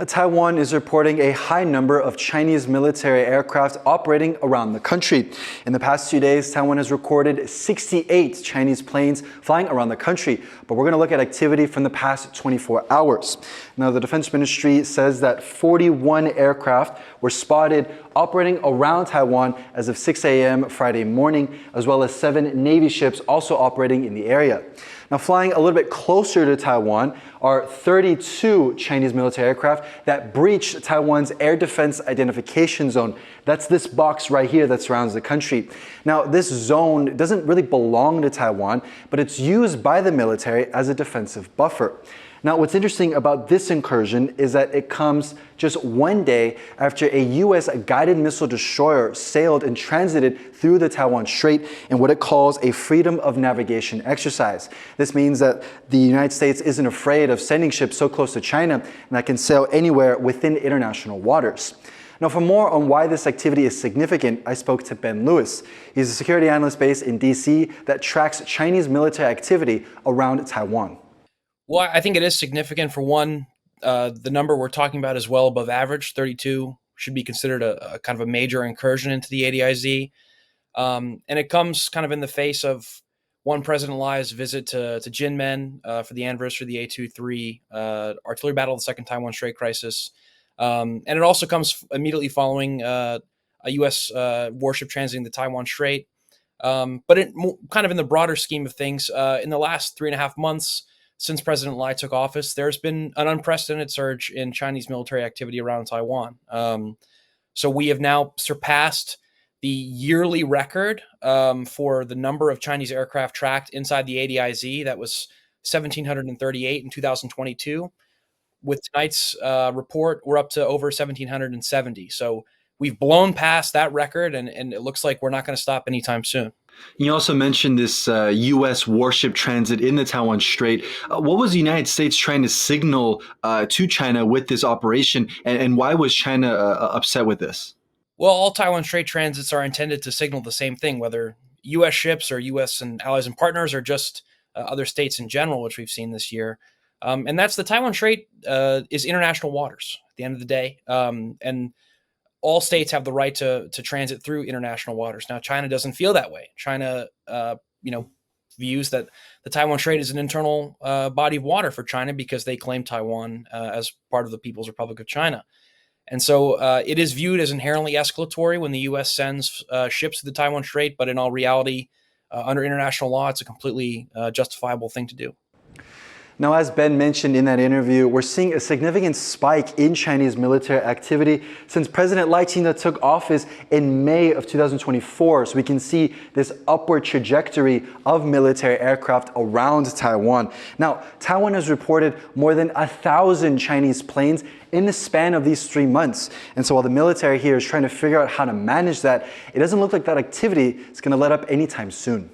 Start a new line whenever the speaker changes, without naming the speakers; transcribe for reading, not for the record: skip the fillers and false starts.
Taiwan is reporting a high number of Chinese military aircraft operating around the country. In the past 2 days, Taiwan has recorded 68 Chinese planes flying around the country. But we're going to look at activity from the past 24 hours. Now, the Defense Ministry says that 41 aircraft were spotted operating around Taiwan as of 6 a.m. Friday morning, as well as 7 Navy ships also operating in the area. Now, flying a little bit closer to Taiwan are 32 Chinese military aircraft that breached Taiwan's air defense identification zone. That's this box right here that surrounds the country. Now, this zone doesn't really belong to Taiwan, but it's used by the military as a defensive buffer. Now, what's interesting about this incursion is that it comes just 1 day after a U.S. guided missile destroyer sailed and transited through the Taiwan Strait in what it calls a freedom of navigation exercise. This means that the United States isn't afraid of sending ships so close to China and that can sail anywhere within international waters. Now, for more on why this activity is significant, I spoke to Ben Lewis. He's a security analyst based in D.C. that tracks Chinese military activity around Taiwan.
Well, I think it is significant. For one, the number we're talking about is well above average. 32 should be considered a kind of a major incursion into the ADIZ. And it comes kind of in the face of one, President Lai's visit to Jinmen for the anniversary of the A-23 artillery battle, the Second Taiwan Strait crisis. And it also comes immediately following a U.S. warship transiting the Taiwan Strait. But kind of in the broader scheme of things, in the last 3.5 months, since President Lai took office, there's been an unprecedented surge in Chinese military activity around Taiwan. So we have now surpassed the yearly record for the number of Chinese aircraft tracked inside the ADIZ. That was 1,738 in 2022. With tonight's report, we're up to over 1,770. So we've blown past that record, and it looks like we're not going to stop anytime soon.
You also mentioned this U.S. warship transit in the Taiwan Strait. What was the United States trying to signal to China with this operation, and why was China upset with this?
Well, all Taiwan Strait transits are intended to signal the same thing, whether U.S. ships or U.S. and allies and partners or just other states in general, which we've seen this year. And that's the Taiwan Strait is international waters at the end of the day. And all states have the right to transit through international waters. Now, China doesn't feel that way. China, views that the Taiwan Strait is an internal body of water for China because they claim Taiwan as part of the People's Republic of China. And so it is viewed as inherently escalatory when the U.S. sends ships to the Taiwan Strait, but in all reality, under international law, it's a completely justifiable thing to do.
Now, as Ben mentioned in that interview, we're seeing a significant spike in Chinese military activity since President Lai Ching-te took office in May of 2024. So we can see this upward trajectory of military aircraft around Taiwan. Now, Taiwan has reported more than 1,000 Chinese planes in the span of these 3 months. And so while the military here is trying to figure out how to manage that, it doesn't look like that activity is going to let up anytime soon.